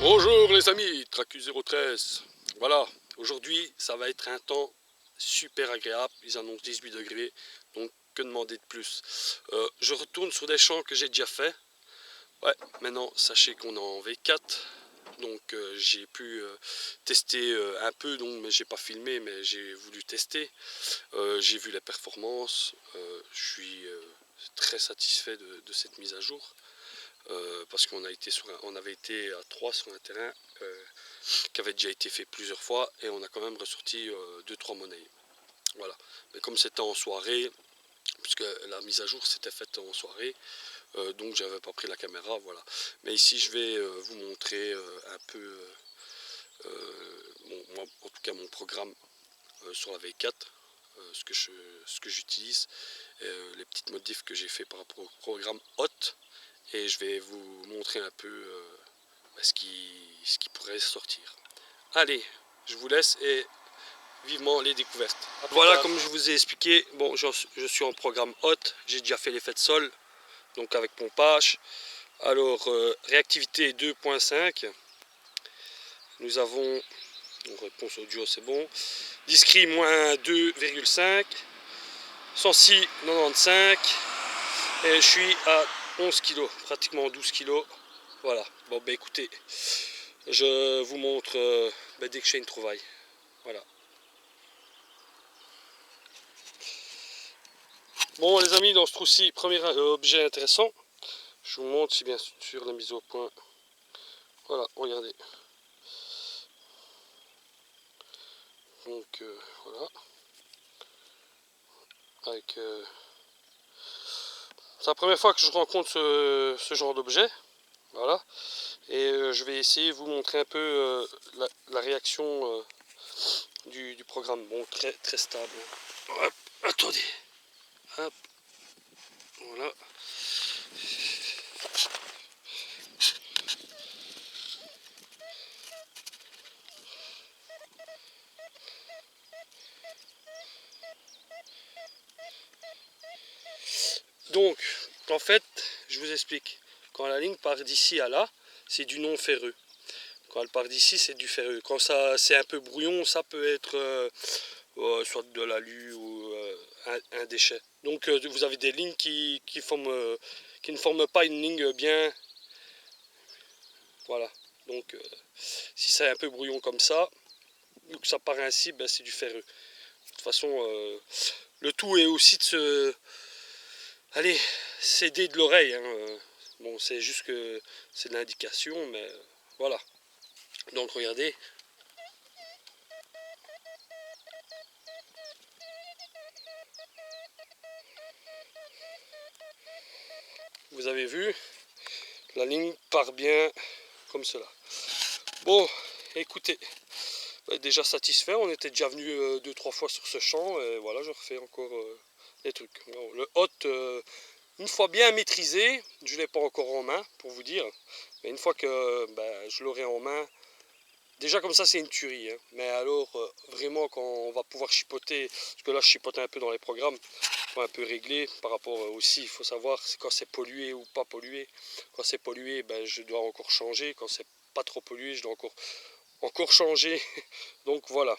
Bonjour les amis, Tracus 013. Voilà, aujourd'hui ça va être un temps super agréable, ils annoncent 18 degrés, donc que demander de plus. Je retourne sur des champs que j'ai déjà fait. Ouais, maintenant sachez qu'on est en V4, donc j'ai pu tester un peu, donc, mais j'ai pas filmé, mais j'ai voulu tester. J'ai vu les performances, je suis très satisfait de cette mise à jour. Parce qu'on on avait été à 3 sur un terrain qui avait déjà été fait plusieurs fois et on a quand même ressorti 2-3 monnaies. Voilà. Mais comme c'était en soirée, puisque la mise à jour s'était faite en soirée, donc j'avais pas pris la caméra, voilà. Mais ici je vais vous montrer un peu, moi, en tout cas mon programme sur la V4, ce que j'utilise, les petites modifs que j'ai fait par rapport au programme Hot, et je vais vous montrer un peu ce qui pourrait sortir. Allez, je vous laisse et vivement les découvertes. Voilà, comme je vous ai expliqué, bon, je suis en programme Hot, j'ai déjà fait l'effet de sol, donc avec pompage. Alors, réactivité 2.5, nous avons, donc réponse audio c'est bon, discret moins 2,5, sensi 95, et je suis à 11 kg, pratiquement 12 kg. Voilà, bon ben écoutez, je vous montre dès que j'ai une trouvaille. Voilà. Bon les amis, dans ce trou-ci, premier objet intéressant, je vous montre si bien sûr la mise au point. Voilà, regardez. Donc voilà. Avec, c'est la première fois que je rencontre ce genre d'objet. Voilà. Et je vais essayer de vous montrer un peu la réaction du programme. Bon, très stable. Hop, attendez. Hop, voilà. Donc, en fait, je vous explique. Quand la ligne part d'ici à là, c'est du non ferreux. Quand elle part d'ici, c'est du ferreux. Quand ça c'est un peu brouillon, ça peut être soit de l'alu ou un déchet. Donc vous avez des lignes qui ne forment pas une ligne bien. Voilà. Donc si c'est un peu brouillon comme ça, ou que ça part ainsi, ben, c'est du ferreux. De toute façon, le tout est aussi de se... Allez, s'aider de l'oreille. Hein. Bon, c'est juste que c'est de l'indication, mais voilà. Donc regardez. Vous avez vu, la ligne part bien comme cela. Bon, écoutez, déjà satisfait, on était déjà venu 2-3 fois sur ce champ, et voilà, je refais encore des trucs. Bon, le hot, une fois bien maîtrisé, je ne l'ai pas encore en main, pour vous dire, mais une fois que je l'aurai en main, déjà comme ça c'est une tuerie, hein. Mais alors vraiment quand on va pouvoir chipoter, parce que là je chipote un peu dans les programmes, faut un peu régler par rapport aussi, il faut savoir quand c'est pollué ou pas pollué. Quand c'est pollué, je dois encore changer, quand c'est pas trop pollué, je dois encore changer. Donc voilà,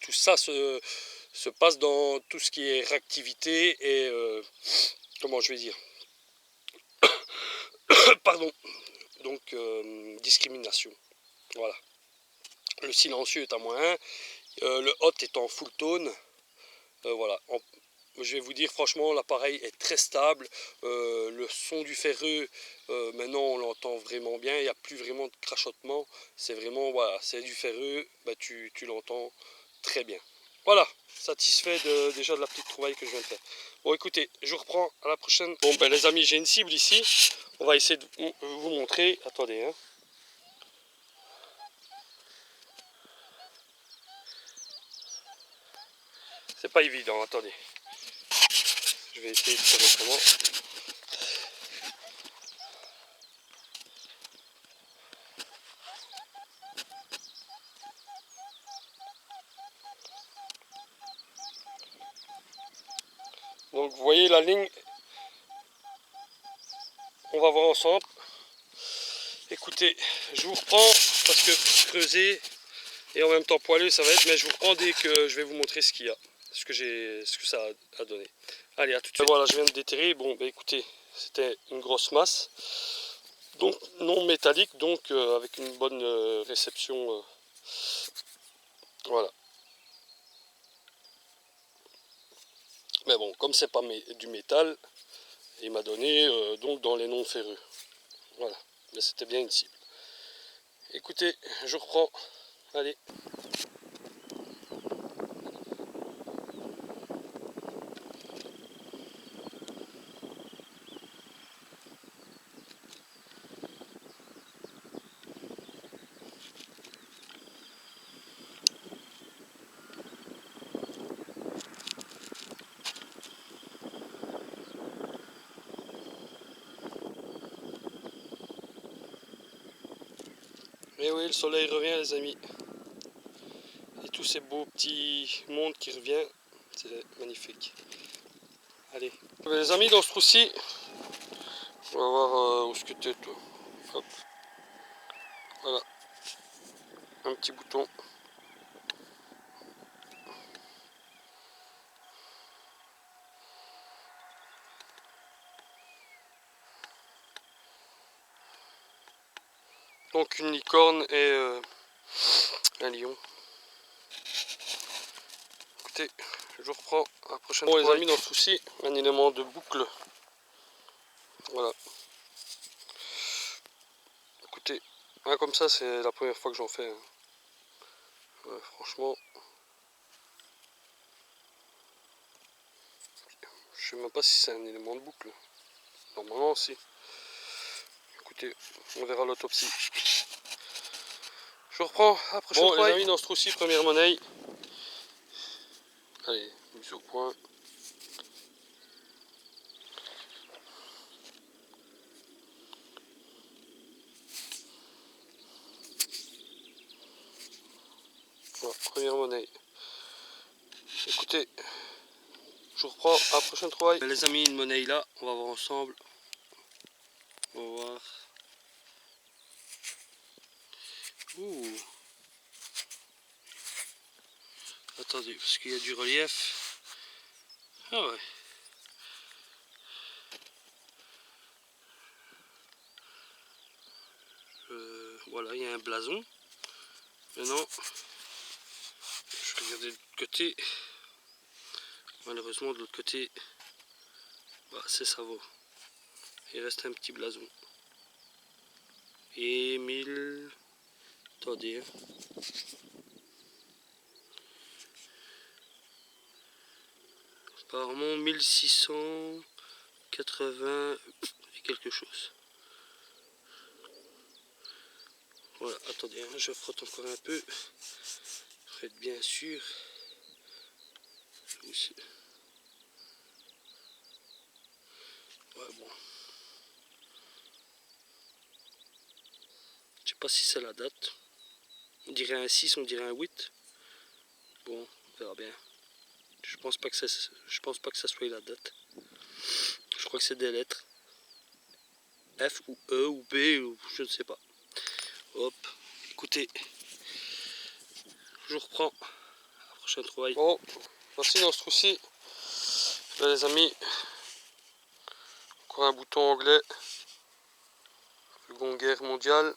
tout ça se passe dans tout ce qui est réactivité et comment je vais dire, pardon, donc discrimination. Voilà. Le silencieux est à -1, le hot est en full tone. Voilà. Je vais vous dire franchement, l'appareil est très stable. Le son du ferreux, maintenant on l'entend vraiment bien. Il n'y a plus vraiment de crachotement. C'est vraiment, voilà, c'est du ferreux. Tu l'entends très bien. Voilà, satisfait déjà de la petite trouvaille que je viens de faire. Bon écoutez, je vous reprends à la prochaine. Bon les amis, j'ai une cible ici. On va essayer de vous montrer. Attendez, hein. C'est pas évident, attendez. Je vais essayer de faire autrement. Donc vous voyez la ligne, on va voir ensemble. Écoutez, je vous reprends parce que creuser et en même temps poilu ça va être, mais je vous reprends dès que je vais vous montrer ce qu'il y a, ce que ça a donné. Allez, à tout de suite. Voilà, je viens de déterrer. Bon, bah écoutez, c'était une grosse masse, donc non métallique, donc avec une bonne réception. Voilà. Mais bon, comme c'est pas du métal, il m'a donné donc dans les non ferreux. Voilà, mais c'était bien une cible. Écoutez, je reprends. Allez. Et oui, le soleil revient, les amis. Et tous ces beaux petits mondes qui reviennent, c'est magnifique. Allez. Les amis, dans ce trou-ci, on va voir où ce que t'es, toi. Hop. Voilà. Un petit bouton. Donc une licorne et un lion. Écoutez, je reprends la prochaine fois. Bon, les amis, dans ce trou-ci, un élément de boucle. Voilà. Écoutez, comme ça, c'est la première fois que j'en fais. Ouais, franchement, je sais même pas si c'est un élément de boucle. Normalement, si. Écoutez, on verra l'autopsie. Je reprends la prochaine fois. Bon, les amis, dans ce trou-ci, première monnaie. Allez, mise au point. Voilà, première monnaie. Écoutez, je reprends à la prochaine trouvaille. Les amis, une monnaie là, on va voir ensemble. On va voir. Ouh. Attendez, parce qu'il y a du relief. Ah ouais. Voilà, il y a un blason. Maintenant, je vais regarder de l'autre côté. Malheureusement, de l'autre côté, bah, c'est ça vaut. Il reste un petit blason. Et 1000... Attendez. Apparemment 1680 et quelque chose. Voilà, attendez, hein, je frotte encore un peu. Pour être bien sûr. Ouais, bon. Je sais pas si c'est la date. On dirait un 6, on dirait un 8. Bon, on verra bien. Je pense pas que ça soit la date. Je crois que c'est des lettres. F ou E ou B ou je ne sais pas. Hop, écoutez. Je reprends la prochaine trouvaille. Bon, voici dans ce trou-ci. Là les amis. Encore un bouton anglais. Seconde Guerre mondiale.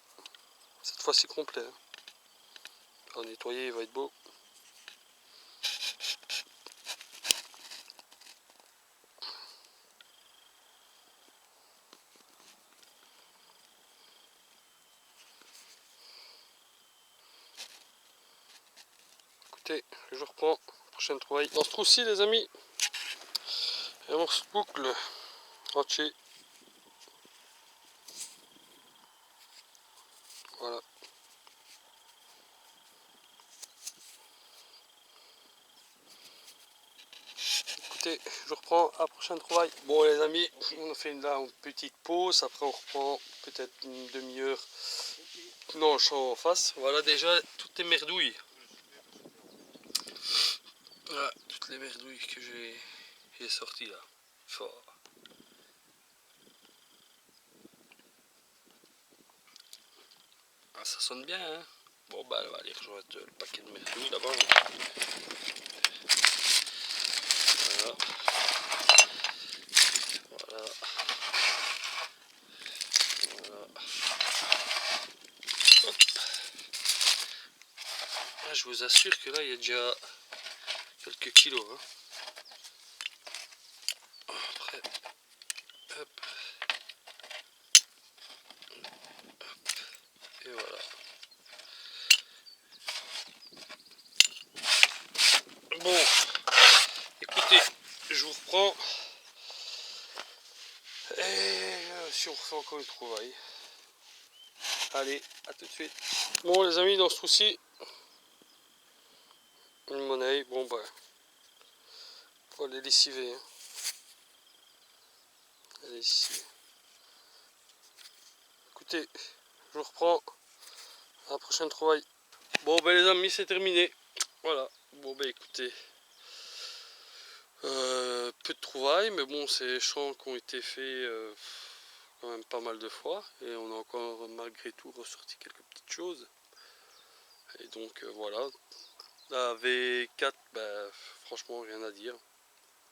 Cette fois-ci complet. À nettoyer, il va être beau. Écoutez, je reprends la prochaine trouvaille. Dans ce trou-ci les amis, un morceau de boucle entier. Voilà. Écoutez, je reprends la prochaine trouvaille. Bon les amis, on a fait là une petite pause. Après on reprend peut-être une demi-heure dans le champ en face. Voilà déjà toutes les merdouilles. Voilà, toutes les merdouilles que j'ai sorties là. Fort. ça sonne bien, hein. Bon bah elle va aller rejoindre le paquet de mercredi là-bas. Voilà. Voilà. Voilà. Hop. Ah, je vous assure que là il y a déjà quelques kilos. Hein. Après, hop. Et voilà. Bon, écoutez, je vous reprends. Et si on refait encore une trouvaille. Allez, à tout de suite. Bon les amis, dans ce trou-ci, une monnaie. Bon bah, faut aller lessiver. Hein. Allez ici. Écoutez, je vous reprends à la prochaine trouvaille. Bon ben les amis, c'est terminé. Voilà. Bon ben écoutez. Peu de trouvailles, mais bon, c'est des champs qui ont été faits quand même pas mal de fois. Et on a encore malgré tout ressorti quelques petites choses. Et donc voilà. La V4, ben, franchement rien à dire.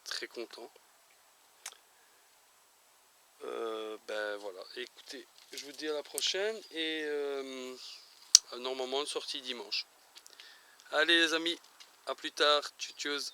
Très content. Ben voilà. Écoutez, je vous dis à la prochaine. Et normalement une sortie dimanche. Allez les amis, à plus tard. Tchuss.